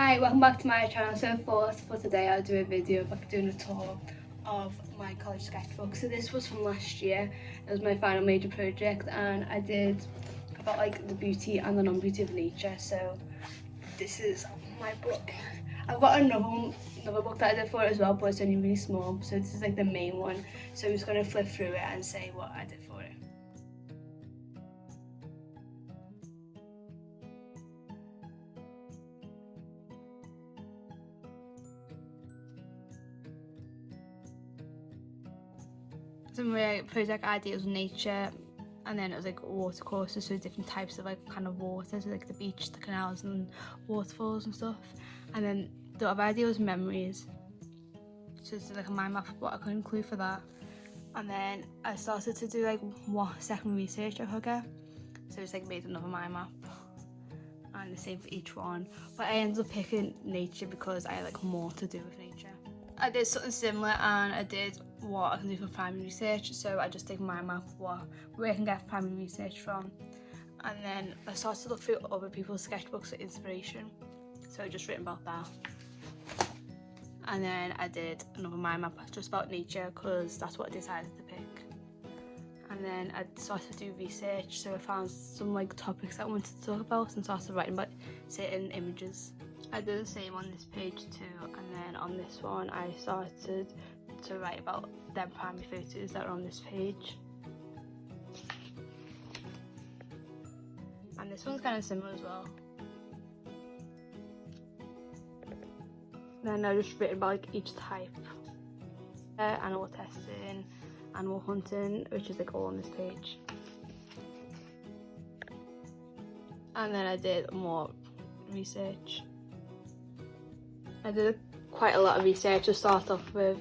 Hi, welcome back to my channel. So for today I'll do a video of doing a tour of my college sketchbook. So this was from last year. It was my final major project and I did about like the beauty and the non-beauty of nature. So this is my book. I've got another book that I did for it as well, but it's only really small. So this is like the main one. So I'm just going to flip through it and say what I did for it. Some of my project ideas were nature, and then it was like water courses, so different types of like kind of water, so like the beach, the canals and waterfalls and stuff. And then the other idea was memories, so it's like a mind map of what I could include for that. And then I started to do like what second research I could get, so it's like made another mind map and the same for each one, but I ended up picking nature because I like more to do with nature. I did something similar and I did what I can do for primary research, so I just did my map where I can get primary research from, and then I started to look through other people's sketchbooks for inspiration, so I just written about that. And then I did another mind map just about nature because that's what I decided to pick. And then I started to do research, so I found some like topics I wanted to talk about and started writing about certain images. I did the same on this page too, and then on this one I started to write about them primary photos that are on this page. And this one's kind of similar as well. Then I just written about like each type. Animal testing, animal hunting, which is like all on this page. And then I did more research. I did quite a lot of research to start off with,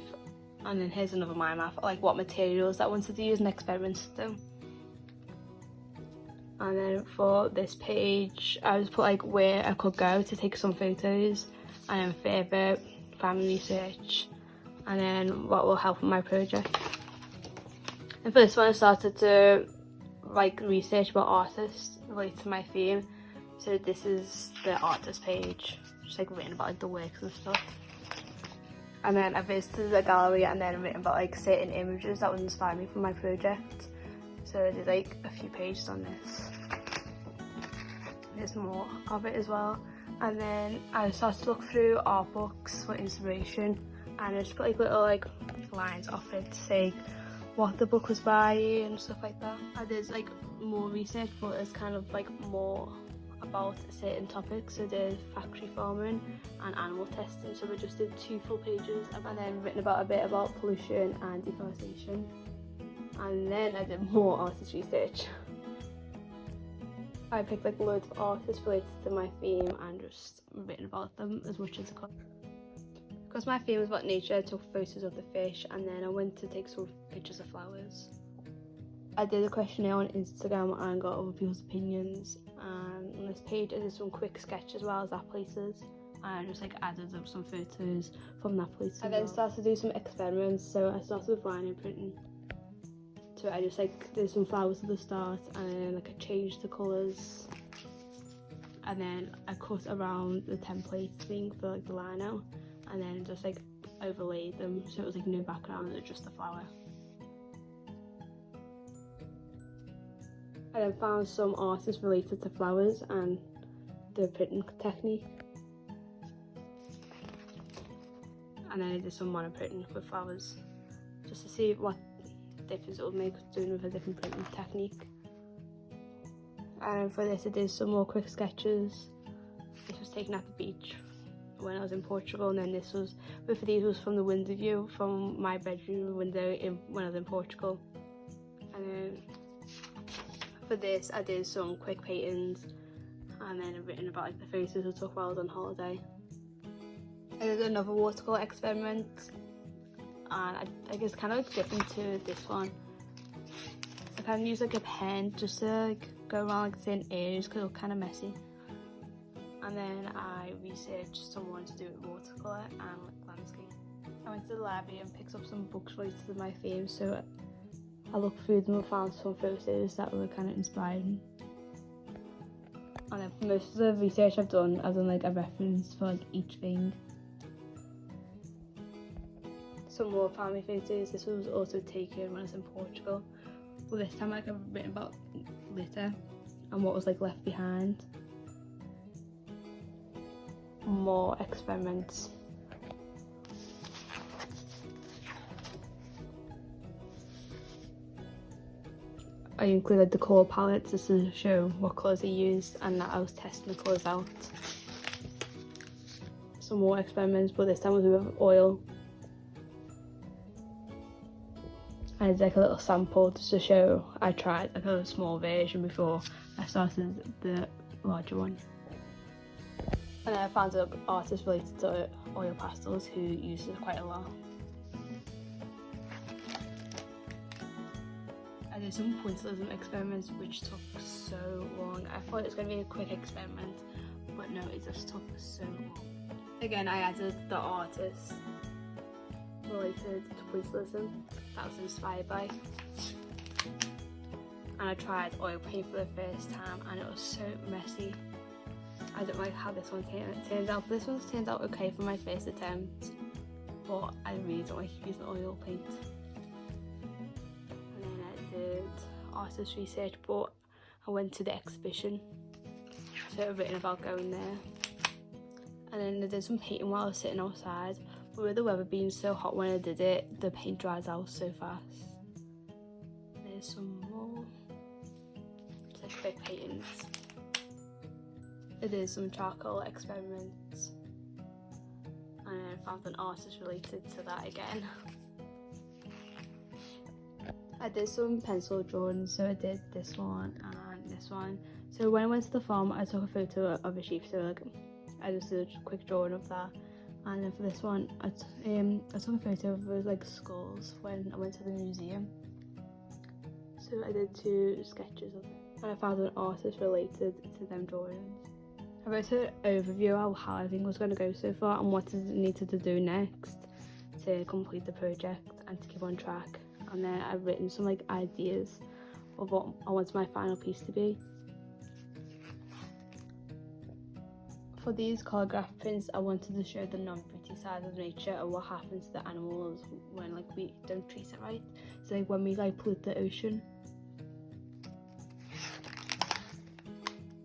and then here's another mind map, like what materials I wanted to use and experiments to do. And then for this page, I just put like where I could go to take some photos, and then further family research, and then what will help with my project. And for this one, I started to like research about artists related to my theme. So this is the artist page, just like written about like the works and stuff. And then I visited the gallery and then written about like certain images that would inspire me for my project. So I did like a few pages on this. There's more of it as well. And then I started to look through art books for inspiration, and I just put like little like lines off it to say what the book was by and stuff like that. I did like more research, but it's kind of like more about certain topics. So there's factory farming and animal testing, so we just did 2 full pages, and then written about a bit about pollution and deforestation. And then I did more artist research. I picked like loads of artists related to my theme and just written about them as much as I could. Because my theme was about nature, I took photos of the fish, and then I went to take some pictures of flowers. I did a questionnaire on Instagram and got other people's opinions, and on this page I did some quick sketch as well as that places, and I just like added up some photos from that place. I then started to do some experiments, so I started with writing and printing. So I just like did some flowers at the start, and then like I changed the colours, and then I cut around the template thing for like the line out, and then just like overlaid them so it was like no background, it was just the flower. I then found some artists related to flowers and the printing technique. And then I did some monoprinting with flowers just to see what difference it would make doing with a different printing technique. And for this I did some more quick sketches. This was taken at the beach when I was in Portugal, and then this was, both of these was from the window view from my bedroom window when I was in Portugal. And then for this I did some quick paintings, and then I've written about like the photos I took while I was on holiday. I did another watercolour experiment, and I guess kind of like different to this one. I kind of used like a pen just to like go around like certain areas because it was kind of messy. And then I researched someone to do it with watercolour and like landscape. I went to the library and picked up some books related to my theme, so I looked through them and found some photos that were kind of inspiring. And then for most of the research I've done like a reference for like each thing. Some more family photos. This was also taken when I was in Portugal. Well, this time like I've written about litter and what was like left behind. More experiments. I included the colour palettes just to show what colours I used and that I was testing the colours out. Some more experiments, but this time was with oil. I did like a little sample just to show I tried like a small version before I started the larger one. And then I found an artist related to oil pastels who uses it quite a lot. I did some pointillism experiments which took so long. I thought it was going to be a quick experiment, but no, it just took so long. Again, I added the artist related to pointillism that I was inspired by. And I tried oil paint for the first time and it was so messy. I don't like how this one turned out, but this one's turned out okay for my first attempt. But I really don't like using oil paint. Artist research, but I went to the exhibition, so I've written about going there. And then I did some painting while I was sitting outside, but with the weather being so hot when I did it, the paint dries out so fast. There's some more, just like quick paintings. I did some charcoal experiments, and I found an artist related to that again. I did some pencil drawings, so I did this one and this one. So when I went to the farm, I took a photo of a sheep, so like I just did a quick drawing of that. And then for this one, I took a photo of those like skulls when I went to the museum. So I did 2 sketches of it, and I found an artist related to them drawings. I wrote an overview of how everything was going to go so far and what I needed to do next to complete the project and to keep on track. And then I've written some like ideas of what I want my final piece to be. For these calligraph prints, I wanted to show the non-pretty side of nature and what happens to the animals when like we don't treat it right. So like when we like pollute the ocean.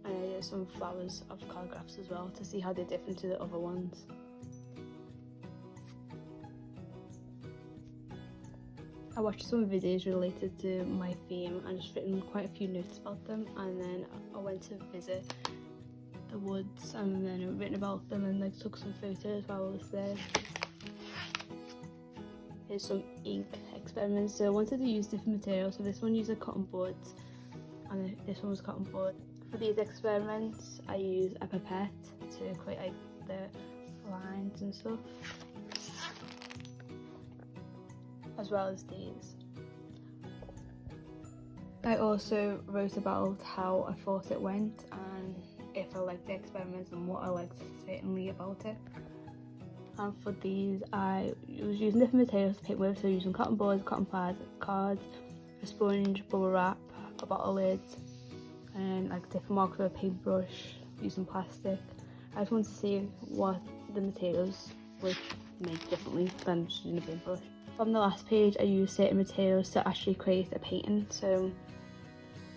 And I did some flowers of calligraphs as well to see how they're different to the other ones. I watched some videos related to my theme and just written quite a few notes about them, and then I went to visit the woods and then I've written about them and like took some photos while I was there. Here's some ink experiments. So I wanted to use different materials, so this one used a cotton bud and this one was cotton bud. For these experiments I used a pipette to create like the lines and stuff, as well as these. I also wrote about how I thought it went and if I liked the experiments and what I liked certainly about it. And for these I was using different materials to paint with, so using cotton boards, cotton pads, cards, a sponge, bubble wrap, a bottle lid, and like different markers with a paintbrush, using plastic. I just wanted to see what the materials would make differently than just using a paintbrush. From the last page I used certain materials to actually create a painting. So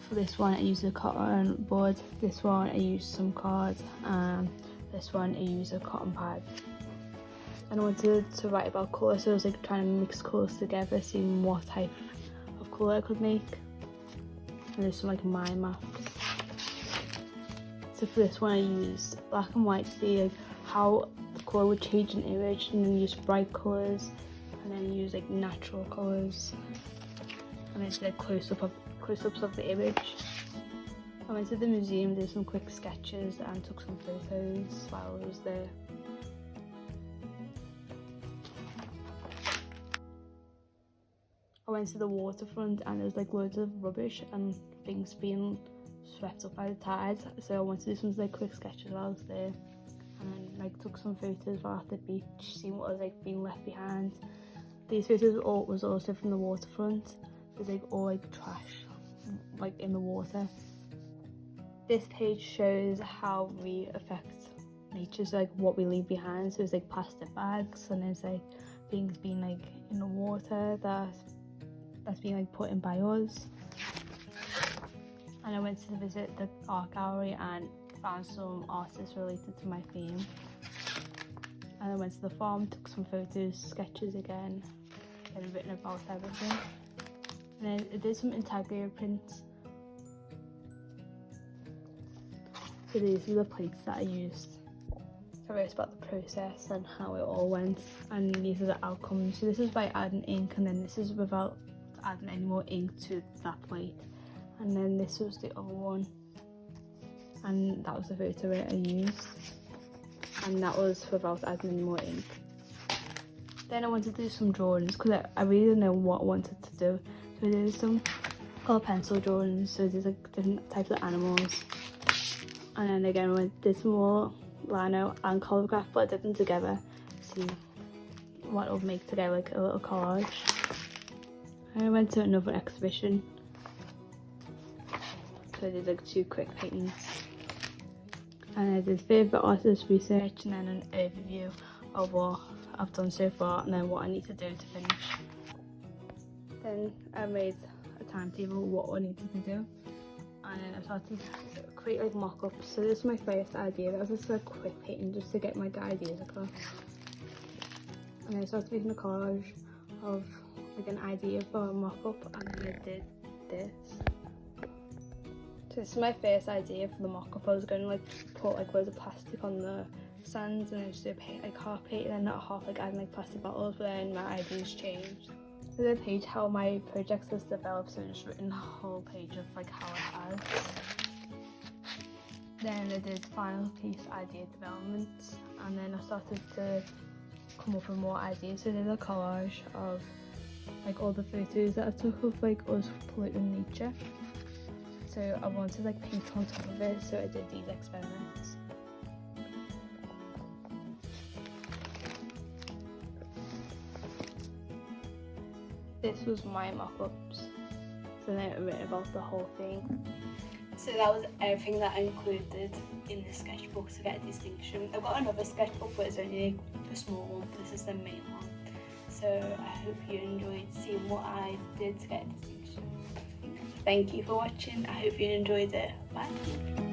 for this one I used a cotton board, this one I used some cards, and this one I used a cotton pad. And I wanted to write about colour, so I was like trying to mix colours together, seeing what type of colour I could make. And there's some like mind maps. So for this one I used black and white to see like how the colour would change an image, and then use bright colours, and then use like natural colours, and then did close-ups of the image. I went to the museum, did some quick sketches and took some photos while I was there. I went to the waterfront and there was like loads of rubbish and things being swept up by the tides, so I wanted to do some like quick sketches while I was there, and then like took some photos while at the beach, seeing what was like being left behind. These photos was also from the waterfront. There's like all like trash like in the water. This page shows how we affect nature, so like what we leave behind. So it's like plastic bags, and there's like things being like in the water that's being like put in by us. And I went to visit the art gallery and found some artists related to my theme. And I went to the farm, took some photos, sketches again, and written about everything. And then I did some intaglio prints. So these are the plates that I used. So I wrote about the process and how it all went, and these are the outcomes. So this is by adding ink, and then this is without adding any more ink to that plate. And then this was the other one, and that was the photo I used, and that was without adding any more ink. Then I wanted to do some drawings because I really didn't know what I wanted to do. So I did some colour pencil drawings, so there's like different types of animals. And then again I did some more lino and collagraph, but I did them together to see what it would make together, like a little collage. And I went to another exhibition, so I did like 2 quick paintings. And I did favourite artist research, and then an overview of what I've done so far, and then what I need to do to finish. Then I made a timetable of what I needed to do, and then I started to create like mock-ups. So this is my first idea. That was just a quick painting just to get my ideas across. And then I started making a collage of like an idea for a mock-up, and then I did this. So this is my first idea for the mock-up. I was going to like put like loads of plastic on the stands, and then just do like half paint, and then not half, like adding like plastic bottles, but then my ideas changed. So the page how my project has developed, so I've just written a whole page of like how it has. Then I did final piece idea development, and then I started to come up with more ideas. So I did a collage of like all the photos that I took of like us polluting nature. So I wanted like paint on top of it, so I did these experiments. This was my mock-ups, so then I wrote about the whole thing. So that was everything that I included in the sketchbook to get a distinction. I've got another sketchbook, but it's only a small one, but this is the main one. So I hope you enjoyed seeing what I did to get a distinction. Thank you for watching. I hope you enjoyed it. Bye.